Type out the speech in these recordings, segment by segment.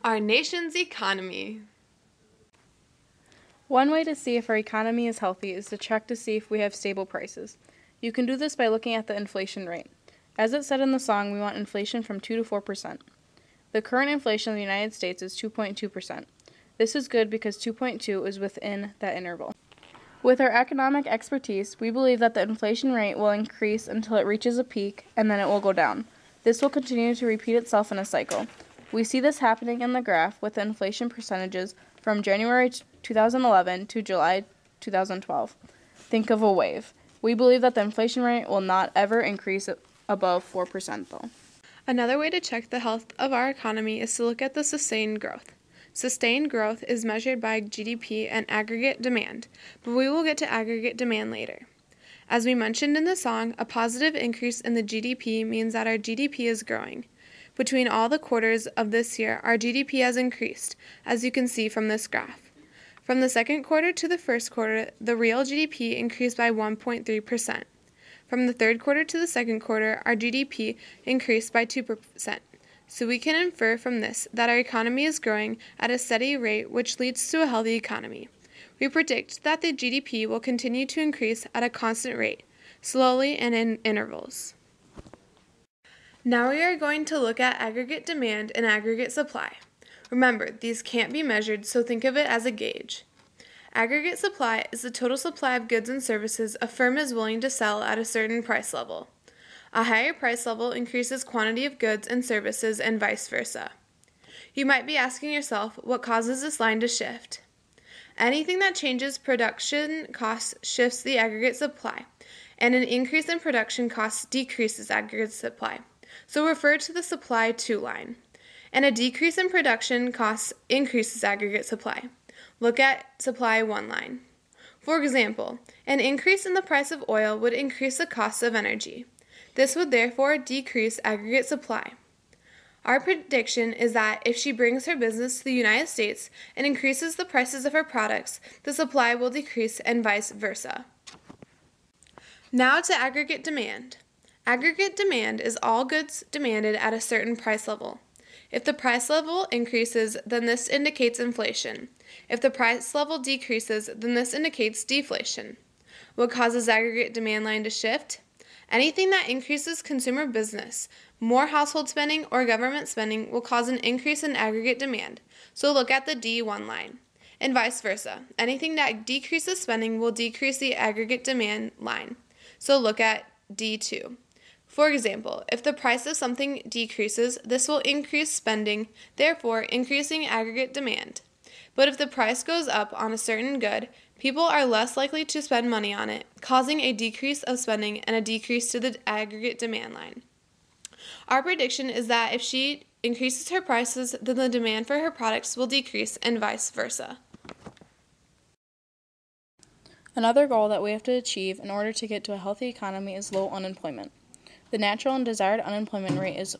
Our nation's economy. One way to see if our economy is healthy is to check to see if we have stable prices. You can do this by looking at the inflation rate. As it said in the song, we want inflation from 2 to 4%. The current inflation in the United States is 2.2%. This is good because 2.2 is within that interval. With our economic expertise, we believe that the inflation rate will increase until it reaches a peak and then it will go down. This will continue to repeat itself in a cycle. We see this happening in the graph with the inflation percentages from January 2011 to July 2012. Think of a wave. We believe that the inflation rate will not ever increase above 4% though. Another way to check the health of our economy is to look at the sustained growth. Sustained growth is measured by GDP and aggregate demand, but we will get to aggregate demand later. As we mentioned in the song, a positive increase in the GDP means that our GDP is growing. Between all the quarters of this year, our GDP has increased, as you can see from this graph. From the second quarter to the first quarter, the real GDP increased by 1.3%. From the third quarter to the second quarter, our GDP increased by 2%. So we can infer from this that our economy is growing at a steady rate, which leads to a healthy economy. We predict that the GDP will continue to increase at a constant rate, slowly and in intervals. Now we are going to look at aggregate demand and aggregate supply. Remember, these can't be measured, so think of it as a gauge. Aggregate supply is the total supply of goods and services a firm is willing to sell at a certain price level. A higher price level increases quantity of goods and services and vice versa. You might be asking yourself, what causes this line to shift? Anything that changes production costs shifts the aggregate supply, and an increase in production costs decreases aggregate supply. So refer to the supply to line. And a decrease in production costs increases aggregate supply. Look at supply 1 line. For example, an increase in the price of oil would increase the cost of energy. This would therefore decrease aggregate supply. Our prediction is that if she brings her business to the United States and increases the prices of her products, the supply will decrease and vice versa. Now to aggregate demand. Aggregate demand is all goods demanded at a certain price level. If the price level increases, then this indicates inflation. If the price level decreases, then this indicates deflation. What causes aggregate demand line to shift? Anything that increases consumer business, more household spending or government spending will cause an increase in aggregate demand. So look at the D1 line. And vice versa. Anything that decreases spending will decrease the aggregate demand line. So look at D2. For example, if the price of something decreases, this will increase spending, therefore increasing aggregate demand. But if the price goes up on a certain good, people are less likely to spend money on it, causing a decrease of spending and a decrease to the aggregate demand line. Our prediction is that if she increases her prices, then the demand for her products will decrease and vice versa. Another goal that we have to achieve in order to get to a healthy economy is low unemployment. The natural and desired unemployment rate is.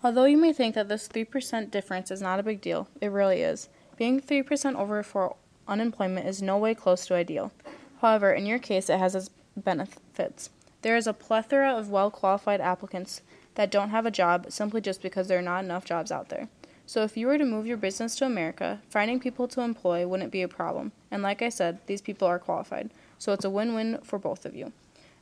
Although you may think that this 3% difference is not a big deal, it really is. Being 3% over for unemployment is no way close to ideal. However, in your case, it has its benefits. There is a plethora of well-qualified applicants that don't have a job simply just because there are not enough jobs out there. So if you were to move your business to America, finding people to employ wouldn't be a problem. And like I said, these people are qualified. So it's a win-win for both of you.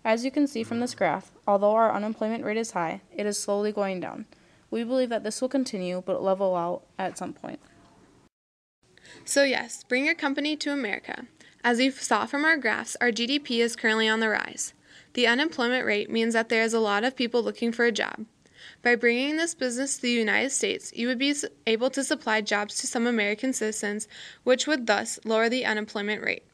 As you can see from this graph, although our unemployment rate is high, it is slowly going down. We believe that this will continue but level out at some point. So yes, bring your company to America. As you saw from our graphs, our GDP is currently on the rise. The unemployment rate means that there is a lot of people looking for a job. By bringing this business to the United States, you would be able to supply jobs to some American citizens, which would thus lower the unemployment rate.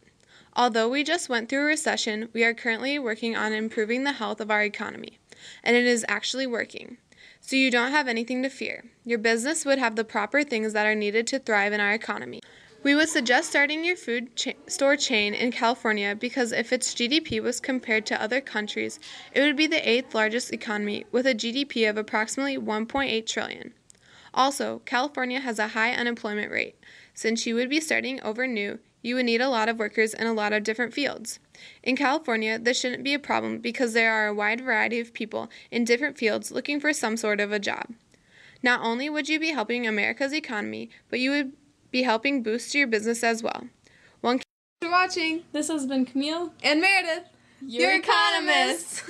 Although we just went through a recession, we are currently working on improving the health of our economy, and it is actually working. So you don't have anything to fear. Your business would have the proper things that are needed to thrive in our economy. We would suggest starting your food store chain in California because if its GDP was compared to other countries, it would be the 8th largest economy with a GDP of approximately $1.8 trillion. Also, California has a high unemployment rate. Since you would be starting over new, you would need a lot of workers in a lot of different fields. In California, this shouldn't be a problem because there are a wide variety of people in different fields looking for some sort of a job. Not only would you be helping America's economy, but you would be helping boost your business as well. Thanks for watching. This has been Camille and Meredith, your economists.